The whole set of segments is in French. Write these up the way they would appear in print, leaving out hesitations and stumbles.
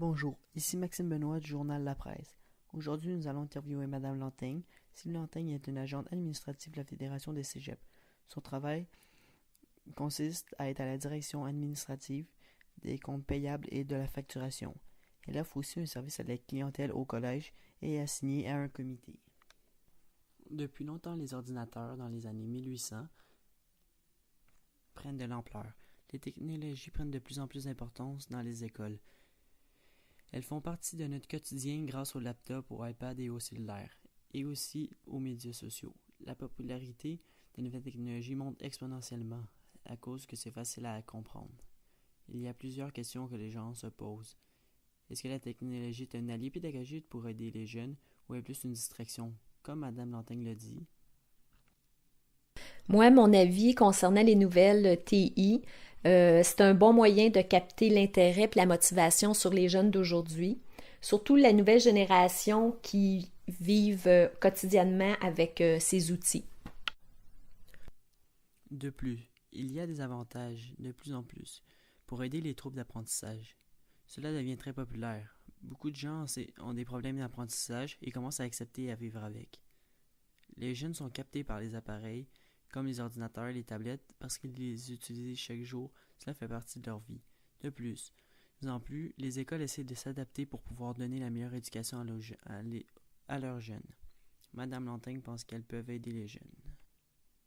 Bonjour, ici Maxime Benoît du journal La Presse. Aujourd'hui, nous allons interviewer Madame Lanteigne. Sylvie Lanteigne est une agente administrative de la Fédération des cégeps. Son travail consiste à être à la direction administrative des comptes payables et de la facturation. Elle offre aussi un service à la clientèle au collège et est assignée à un comité. Depuis longtemps, les ordinateurs, dans les années 1800, prennent de l'ampleur. Les technologies prennent de plus en plus d'importance dans les écoles. Elles font partie de notre quotidien grâce aux laptops, aux iPads et aux cellulaires, et aussi aux médias sociaux. La popularité des nouvelles technologies monte exponentiellement à cause que c'est facile à comprendre. Il y a plusieurs questions que les gens se posent. Est-ce que la technologie est un allié pédagogique pour aider les jeunes ou est plus une distraction? Comme Madame Lanteigne l'a dit. Moi, mon avis concernant les nouvelles TI, c'est un bon moyen de capter l'intérêt et la motivation sur les jeunes d'aujourd'hui, surtout la nouvelle génération qui vivent quotidiennement avec ces outils. De plus, il y a des avantages de plus en plus pour aider les troubles d'apprentissage. Cela devient très populaire. Beaucoup de gens ont des problèmes d'apprentissage et commencent à accepter et à vivre avec. Les jeunes sont captés par les appareils, comme les ordinateurs et les tablettes, parce qu'ils les utilisent chaque jour. Cela fait partie de leur vie. De plus en plus, les écoles essaient de s'adapter pour pouvoir donner la meilleure éducation à leurs jeunes. Madame Lanteigne pense qu'elles peuvent aider les jeunes.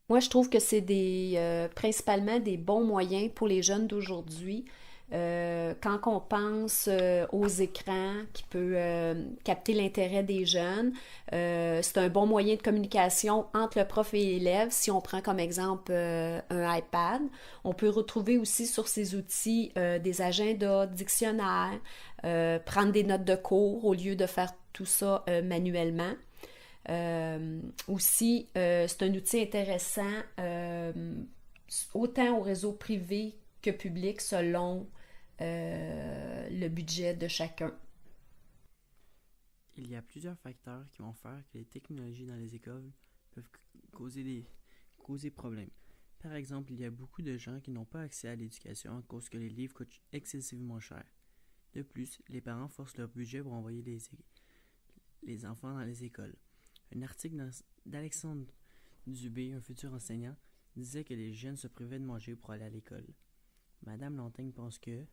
Moi, je trouve que c'est principalement des bons moyens pour les jeunes d'aujourd'hui. Quand on pense aux écrans qui peut capter l'intérêt des jeunes, c'est un bon moyen de communication entre le prof et l'élève. Si on prend comme exemple un iPad, on peut retrouver aussi sur ces outils des agendas, dictionnaires, prendre des notes de cours au lieu de faire tout ça manuellement. Aussi, c'est un outil intéressant autant au réseau privé que public selon le budget de chacun. Il y a plusieurs facteurs qui vont faire que les technologies dans les écoles peuvent causer problème. Par exemple, il y a beaucoup de gens qui n'ont pas accès à l'éducation à cause que les livres coûtent excessivement cher. De plus, les parents forcent leur budget pour envoyer les enfants dans les écoles. Un article d'Alexandre Dubé, un futur enseignant, disait que les jeunes se privaient de manger pour aller à l'école. Madame Lanteigne pense que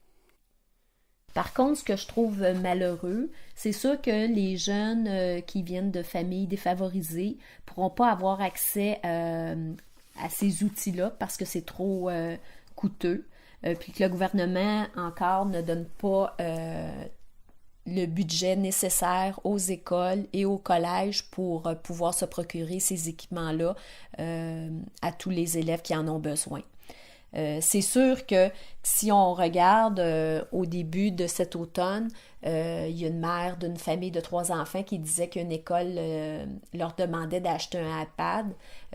Par contre, ce que je trouve malheureux, c'est sûr que les jeunes qui viennent de familles défavorisées ne pourront pas avoir accès à ces outils-là parce que c'est trop coûteux. Puis que le gouvernement encore ne donne pas le budget nécessaire aux écoles et aux collèges pour pouvoir se procurer ces équipements-là à tous les élèves qui en ont besoin. C'est sûr que si on regarde au début de cet automne, il y a une mère d'une famille de 3 enfants qui disait qu'une école leur demandait d'acheter un iPad.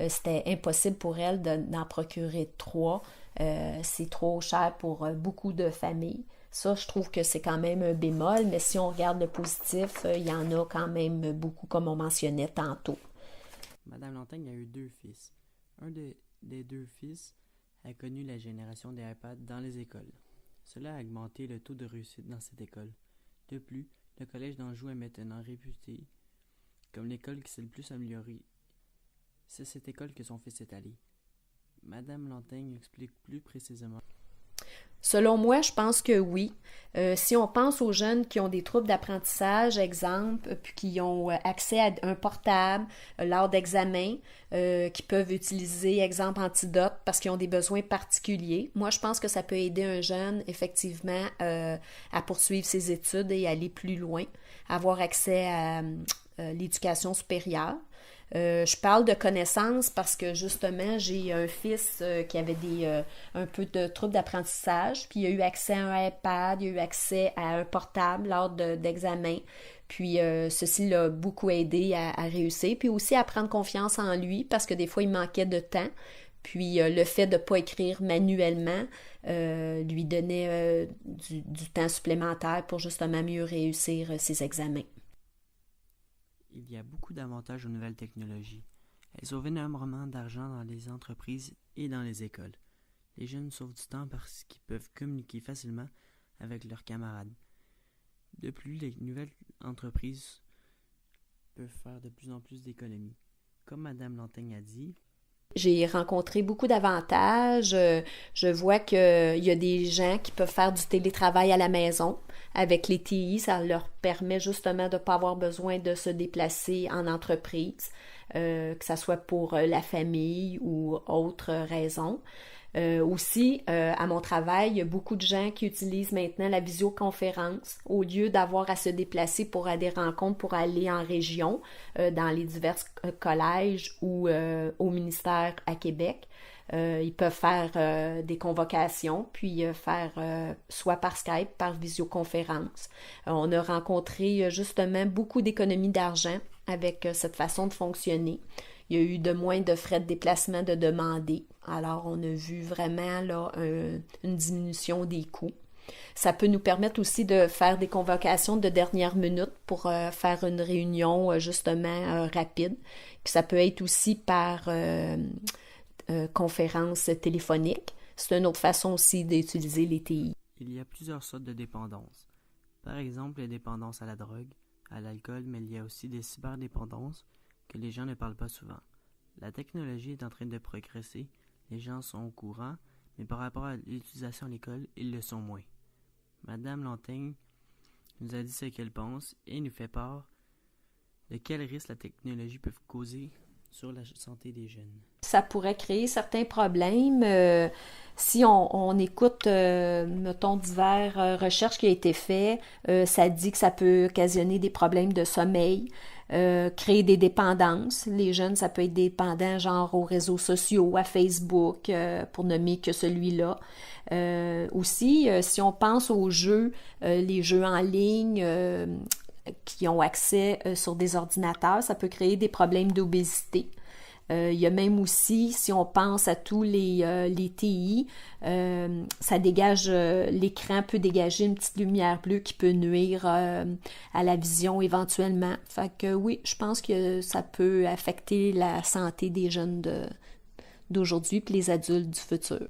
C'était impossible pour elle d'en procurer 3. C'est trop cher pour beaucoup de familles. Ça, je trouve que c'est quand même un bémol, mais si on regarde le positif, il y en a quand même beaucoup, comme on mentionnait tantôt. Madame Lanteigne a eu 2 fils. Des 2 fils a connu la génération des iPads dans les écoles. Cela a augmenté le taux de réussite dans cette école. De plus, le collège d'Anjou est maintenant réputé comme l'école qui s'est le plus améliorée. C'est cette école que son fils est allé. Madame Lanteigne explique plus précisément. Selon moi, je pense que oui. Si on pense aux jeunes qui ont des troubles d'apprentissage, exemple, puis qui ont accès à un portable lors d'examens, qui peuvent utiliser, exemple, Antidote parce qu'ils ont des besoins particuliers, moi, je pense que ça peut aider un jeune, effectivement, à poursuivre ses études et aller plus loin, avoir accès à l'éducation supérieure. Je parle de connaissances parce que justement, j'ai un fils qui avait un peu de troubles d'apprentissage, puis il a eu accès à un iPad, il a eu accès à un portable lors d'examens. Puis ceci l'a beaucoup aidé à réussir, puis aussi à prendre confiance en lui parce que des fois, il manquait de temps. Puis le fait de ne pas écrire manuellement lui donnait du temps supplémentaire pour justement mieux réussir ses examens. Il y a beaucoup d'avantages aux nouvelles technologies. Elles sauvent énormément d'argent dans les entreprises et dans les écoles. Les jeunes sauvent du temps parce qu'ils peuvent communiquer facilement avec leurs camarades. De plus, les nouvelles entreprises peuvent faire de plus en plus d'économies. Comme Madame Lantaigne a dit, j'ai rencontré beaucoup d'avantages. Je vois qu'il y a des gens qui peuvent faire du télétravail à la maison. Avec les TI, ça leur permet justement de ne pas avoir besoin de se déplacer en entreprise, que ce soit pour la famille ou autre raison. Aussi, à mon travail, il y a beaucoup de gens qui utilisent maintenant la visioconférence au lieu d'avoir à se déplacer pour à des rencontres, pour aller en région, dans les divers collèges ou au ministère à Québec. Ils peuvent faire des convocations, puis faire soit par Skype, par visioconférence. On a rencontré justement beaucoup d'économies d'argent avec cette façon de fonctionner. Il y a eu de moins de frais de déplacement de demander. Alors, on a vu vraiment là, une diminution des coûts. Ça peut nous permettre aussi de faire des convocations de dernière minute pour faire une réunion justement rapide. Puis ça peut être aussi par conférence téléphonique. C'est une autre façon aussi d'utiliser les TI. il y a plusieurs sortes de dépendances. Par exemple, les dépendances à la drogue, à l'alcool, mais il y a aussi des cyberdépendances que les gens ne parlent pas souvent. La technologie est en train de progresser, les gens sont au courant, mais par rapport à l'utilisation à l'école, ils le sont moins. Madame Lantaigne nous a dit ce qu'elle pense et nous fait part de quels risques la technologie peut causer sur la santé des jeunes. Ça pourrait créer certains problèmes. Si on écoute, mettons, divers recherches qui ont été faites, ça dit que ça peut occasionner des problèmes de sommeil, créer des dépendances. Les jeunes, ça peut être dépendant genre aux réseaux sociaux, à Facebook, pour nommer que celui-là. Aussi, si on pense aux jeux, les jeux en ligne, qui ont accès sur des ordinateurs, ça peut créer des problèmes d'obésité. Il y a même aussi, si on pense à tous les TI, ça dégage, l'écran peut dégager une petite lumière bleue qui peut nuire à la vision éventuellement. Fait que oui, je pense que ça peut affecter la santé des jeunes d'aujourd'hui et les adultes du futur.